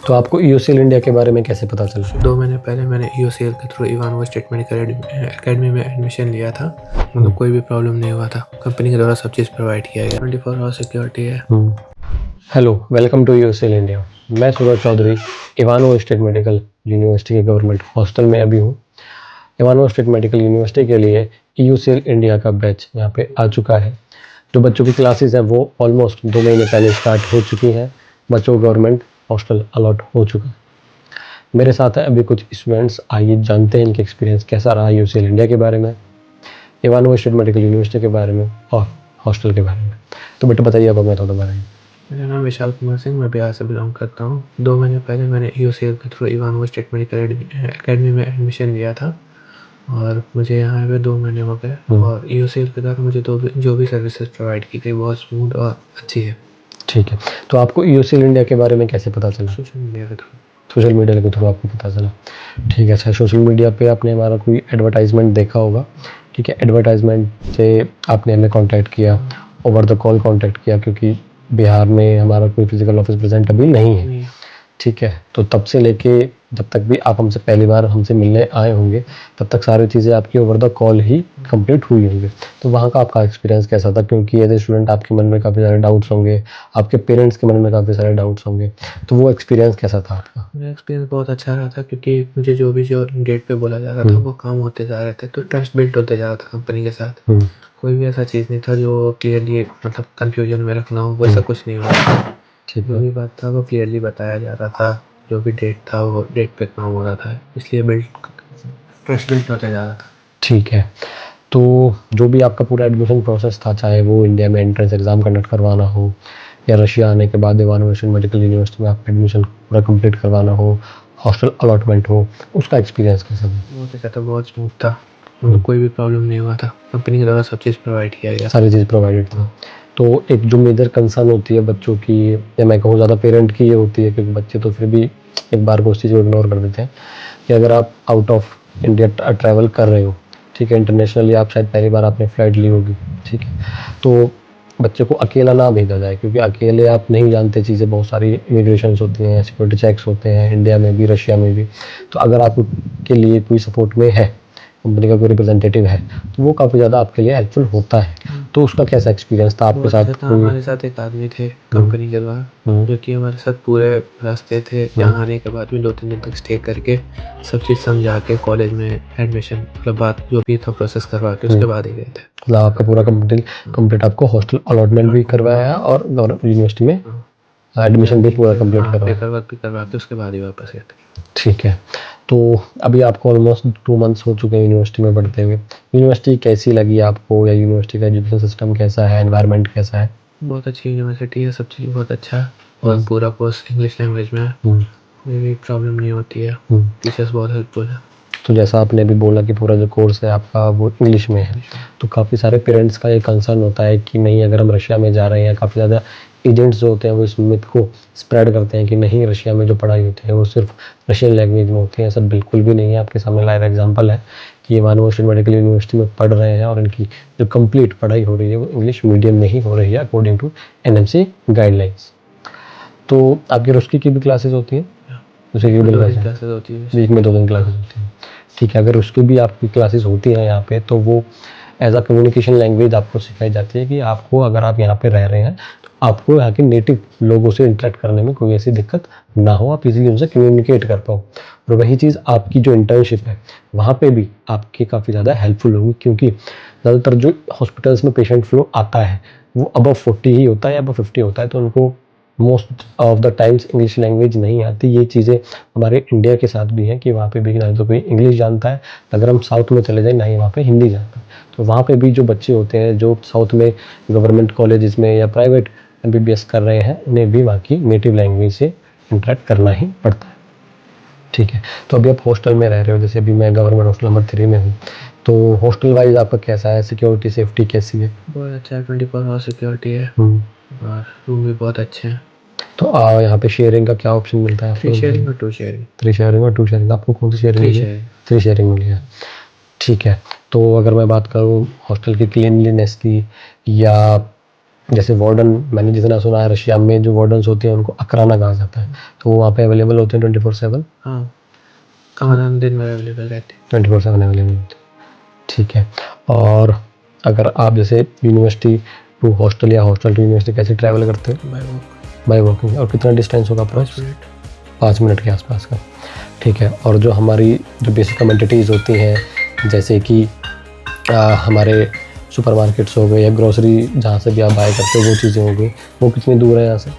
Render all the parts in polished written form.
तो आपको ईओसीएल इंडिया के बारे में कैसे पता चला? 2 महीने पहले मैंने ईओसीएल के थ्रू इवानवो स्टेट मेडिकल एकेडमी में एडमिशन लिया था। मतलब कोई भी प्रॉब्लम नहीं हुआ था। कंपनी के द्वारा सब चीज़ प्रोवाइड किया गया। 24 आवर सिक्योरिटी है। Hello, welcome to EOCL India. मैं Suraj Chaudhary Ivanovo state medical university के गवर्नमेंट हॉस्टल में अभी हूँ। इवानवो स्टेट मेडिकल यूनिवर्सिटी के लिए ईओसीएल इंडिया का बैच यहाँ पे आ चुका है। जो बच्चों की क्लासेस हैं वो ऑलमोस्ट 2 महीने पहले स्टार्ट हो चुकी हैं। बच्चों को गवर्नमेंट हॉस्टल अलॉट हो चुका है। मेरे साथ है अभी कुछ स्टूडेंट्स। आइए जानते हैं इनके एक्सपीरियंस कैसा रहा ईओसीएल इंडिया के बारे में, इवानवो स्टेट मेडिकल यूनिवर्सिटी के बारे में और हॉस्टल के बारे में। तो बेटा बताइए अब हमें थोड़ा बारे में। मेरा नाम विशाल कुमार सिंह, मैं बिहार से बिलोंग करता हूँ। 2 महीने पहले मैंने ईओसीएल के थ्रू इवानवो स्टेट मेडिकल एकेडमी में एडमिशन लिया था और मुझे यहाँ पे 2 महीने हो गए। और ईओसीएल के द्वारा मुझे जो भी सर्विसेज प्रोवाइड की गई बहुत स्मूथ और अच्छी है। ठीक है, तो आपको ईओसीएल इंडिया के बारे में कैसे पता चला? सोशल मीडिया के थ्रू। सोशल मीडिया के थ्रू आपको पता चला। ठीक है, अच्छा, सोशल मीडिया पे आपने हमारा कोई एडवर्टाइजमेंट देखा होगा। ठीक है, एडवर्टाइजमेंट से आपने हमें कांटेक्ट किया, ओवर द कॉल कांटेक्ट किया, क्योंकि बिहार में हमारा कोई फिजिकल ऑफिस प्रेजेंट अभी नहीं है। ठीक है, तो तब से लेके जब तक भी आप हमसे पहली बार हमसे मिलने आए होंगे तब तक सारी चीज़ें आपकी over the call he complete हुई होंगी। तो वहाँ का आपका एक्सपीरियंस कैसा था? क्योंकि एज ए स्टूडेंट आपके मन में काफ़ी सारे डाउट्स होंगे, आपके पेरेंट्स के मन में काफ़ी सारे डाउट्स होंगे, तो वो एक्सपीरियंस कैसा था आपका? मेरा एक्सपीरियंस बहुत अच्छा रहा था, क्योंकि मुझे जो डेट पे बोला जा रहा था वो काम होते जा रहे थे। तो ट्रस्ट बिल्ड होते जा रहा था कंपनी के साथ। कोई भी ऐसा चीज़ नहीं था जो क्लियरली मतलब कंफ्यूजन में रखना हो, वैसा कुछ नहीं हुआ। जो भी बात था वो क्लियरली बताया जा रहा था। जो भी डेट था वो डेट पे काम हो रहा था, इसलिए ट्रस्ट बिल्ड होता जा रहा था। ठीक है, तो जो भी आपका पूरा एडमिशन प्रोसेस था, चाहे वो इंडिया में एंट्रेंस एग्ज़ाम कंडक्ट करवाना हो या रशिया आने के बाद इवानवो स्टेट मेडिकल यूनिवर्सिटी में आपका एडमिशन पूरा कंप्लीट करवाना हो, हॉस्टल अलॉटमेंट हो, उसका एक्सपीरियंस कैसा था? बहुत अच्छा था, बहुत स्मूथ था। कोई भी प्रॉब्लम नहीं हुआ था। कंपनी के द्वारा सब चीज़ प्रोवाइड किया गया। सारी चीज़ प्रोवाइडेड था। तो एक जो मेजर कंसर्न होती है बच्चों की, या मैं कहूँ ज़्यादा पेरेंट की, ये होती है, क्योंकि बच्चे तो फिर भी एक बार को उस चीज़ को इग्नोर कर देते हैं, कि अगर आप आउट ऑफ इंडिया ट्रैवल कर रहे हो, ठीक है, इंटरनेशनली आप शायद पहली बार आपने फ़्लाइट ली होगी, ठीक है, तो बच्चे को अकेला ना भेजा जाए, क्योंकि अकेले आप नहीं जानते चीज़ें, बहुत सारी इमिग्रेशंस होती हैं, सिक्योरिटी चेक्स होते हैं इंडिया में भी रशिया में भी। तो अगर आपके लिए कोई सपोर्ट में है, कंपनी का कोई रिप्रेजेंटेटिव है, तो वो काफ़ी ज़्यादा आपके लिए हेल्पफुल होता है। तो उसका कैसा एक्सपीरियंस था आपके साथ? हमारे साथ एक आदमी थे कंपनी के द्वारा, जो कि हमारे साथ पूरे रास्ते थे। यहाँ आने के बाद भी 2-3 दिन तक स्टे करके सब चीज़ समझा के कॉलेज में एडमिशन मतलब बात जो भी था प्रोसेस करवा के उसके बाद ही गए थे। मतलब आपका पूरा कंप्लीट आपको हॉस्टल अलॉटमेंट भी करवाया और यूनिवर्सिटी में एडमिशन भी पूरा कंप्लीट करवाया, पेपर वर्क भी करवा के उसके बाद ही वापस गए थे। ठीक है, तो अभी आपको ऑलमोस्ट 2 मंथ्स हो चुके हैं यूनिवर्सिटी में पढ़ते हुए। यूनिवर्सिटी कैसी लगी आपको, या यूनिवर्सिटी का एजुकेशन सिस्टम कैसा है, एनवायरनमेंट कैसा है? बहुत अच्छी यूनिवर्सिटी है, सब चीज़ बहुत अच्छा है और पूरा कोर्स इंग्लिश लैंग्वेज में है। कोई भी प्रॉब्लम नहीं होती है। टीचर्स बहुत हेल्पफुल है। तो जैसा आपने अभी बोला कि पूरा जो कोर्स है आपका वो इंग्लिश में है, तो काफ़ी सारे पेरेंट्स का ये कंसर्न होता है कि नहीं, अगर हम रशिया में जा रहे हैं, काफ़ी ज़्यादा एजेंट्स जो होते हैं वो इस मिथ को स्प्रेड करते हैं कि नहीं, रशिया में जो पढ़ाई होती है वो सिर्फ रशियन लैंग्वेज में होती है। ऐसा बिल्कुल भी नहीं है। आपके सामने लाइव एग्जांपल है कि इवानवो स्टेट मेडिकल यूनिवर्सिटी में पढ़ रहे हैं और इनकी जो कंप्लीट पढ़ाई हो रही है वो इंग्लिश मीडियम में ही हो रही है, अकॉर्डिंग टू एनएमसी गाइडलाइंस। तो आपकी रुस्की की भी क्लासेस होती हैं? रुस्की की भी क्लासेस होती है, वीक में 2 दिन क्लासेस होती हैं। ठीक है, अगर उसकी भी आपकी क्लासेस होती हैं यहाँ पे, तो वो एज अ कम्युनिकेशन लैंग्वेज आपको सिखाई जाती है कि आपको, अगर आप यहाँ पे रह रहे हैं, तो आपको यहाँ के नेटिव लोगों से इंटरेक्ट करने में कोई ऐसी दिक्कत ना हो, आप इजीली उनसे कम्युनिकेट कर पाओ। और वही चीज़ आपकी जो इंटर्नशिप है वहाँ पे भी आपकी काफ़ी ज़्यादा हेल्पफुल होगी, क्योंकि ज़्यादातर जो हॉस्पिटल्स में पेशेंट फ्लो आता है वो अबव 40 ही होता है या अबव 50 होता है, तो उनको most of the times English language नहीं आती। ये चीज़ें हमारे इंडिया के साथ भी हैं कि वहाँ पे भी ना तो कोई इंग्लिश जानता है, अगर हम साउथ में चले जाएं ना ही वहाँ पे हिंदी जानता है। तो वहाँ पे भी जो बच्चे होते हैं जो साउथ में गवर्नमेंट कॉलेजेस में या प्राइवेट एमबीबीएस कर रहे हैं, उन्हें भी वहाँ की नेटिव लैंग्वेज से इंटरेक्ट करना ही पड़ता है। ठीक है, तो अभी आप हॉस्टल में रह रहे हो, जैसे अभी मैं गवर्नमेंट हॉस्टल नंबर 3 में हूँ, तो हॉस्टल वाइज आपका कैसा है? सिक्योरिटी सेफ्टी कैसी है? बहुत अच्छा है, 24 आवर सिक्योरिटी है और रूम भी बहुत अच्छे हैं। तो यहाँ पे शेयरिंग का क्या ऑप्शन मिलता है? 3 शेयरिंग और 2 शेयरिंग। 3 शेयरिंग और 2 शेयरिंग। आपको कौन सी शेयरिंग मिली है? 3 शेयरिंग मिली है। ठीक है, तो अगर मैं बात करूँ हॉस्टल की क्लीनलीनेस की या जैसे वार्डन, मैंने जितना सुना है रशिया में जो वार्डन्स होते हैं उनको अकराना कहा जाता है, तो वो वहाँ पे अवेलेबल होते हैं 24/7। हाँ, खाना दिन में अवेलेबल रहते 24/7 अवेलेबल होते हैं, ठीक है। और अगर आप जैसे यूनिवर्सिटी टू हॉस्टल या हॉस्टल टू यूनिवर्सिटी कैसे ट्रैवल करते हो? हैं बाय वॉक बाय वॉकिंग। और कितना डिस्टेंस होगा? 5 मिनट। 5 मिनट के आसपास का, ठीक है। और जो हमारी जो बेसिक कमोडिटीज़ होती हैं जैसे कि हमारे सुपरमार्केट्स हो गए या ग्रोसरी जहाँ से भी आप बाय करते हो वो चीज़ें हो गई, वो कितनी दूर है यहाँ से?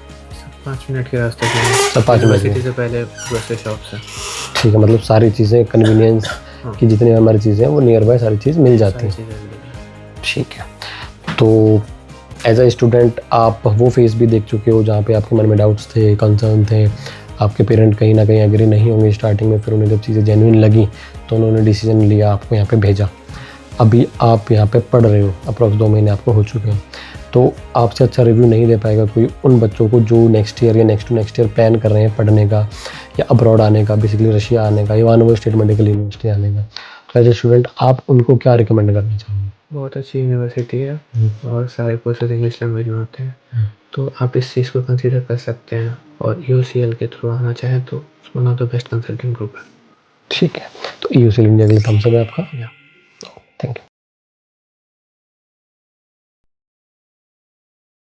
5 मिनट के रास्ते पे है। सब 5 मिनट में? यूनिवर्सिटी से पहले ग्रोसरी शॉप्स है। ठीक है, मतलब सारी चीज़ें कन्वीनियंस हाँ, की जितनी हमारी चीज़ें हैं वो नियर बाय सारी चीज़ मिल जाती सारी हैं, चीज़ें अवेलेबल है। ठीक है। तो एज अ स्टूडेंट आप वो फेज़ भी देख चुके हो जहाँ पे आपके मन में डाउट्स थे, कंसर्न थे, आपके पेरेंट कहीं ना कहीं एग्री नहीं होंगे स्टार्टिंग में, फिर उन्हें जब चीज़ें जेन्युइन लगी तो उन्होंने डिसीजन लिया, आपको यहाँ पे भेजा। अभी आप यहाँ पे पढ़ रहे हो, अप्रॉक्स 2 महीने आपको हो चुके हैं, तो आपसे अच्छा रिव्यू नहीं दे पाएगा कोई उन बच्चों को जो नेक्स्ट ईयर या next to next year plan कर रहे हैं पढ़ने का या अब्रॉड आने का, बेसिकली रशिया आने का या one of state medical university आने का। तो एज ए स्टूडेंट आप उनको क्या रिकमेंड करना चाहोगे? बहुत अच्छी यूनिवर्सिटी है और सारे कोर्सेज इंग्लिश लैंग्वेज में होते हैं, तो आप इस चीज़ को कंसीडर कर सकते हैं। और यूसीएल के थ्रू आना चाहें तो one of the best consulting group है। ठीक है, तो यूसीएल इंडिया के लिए थम्स अप है आपका। या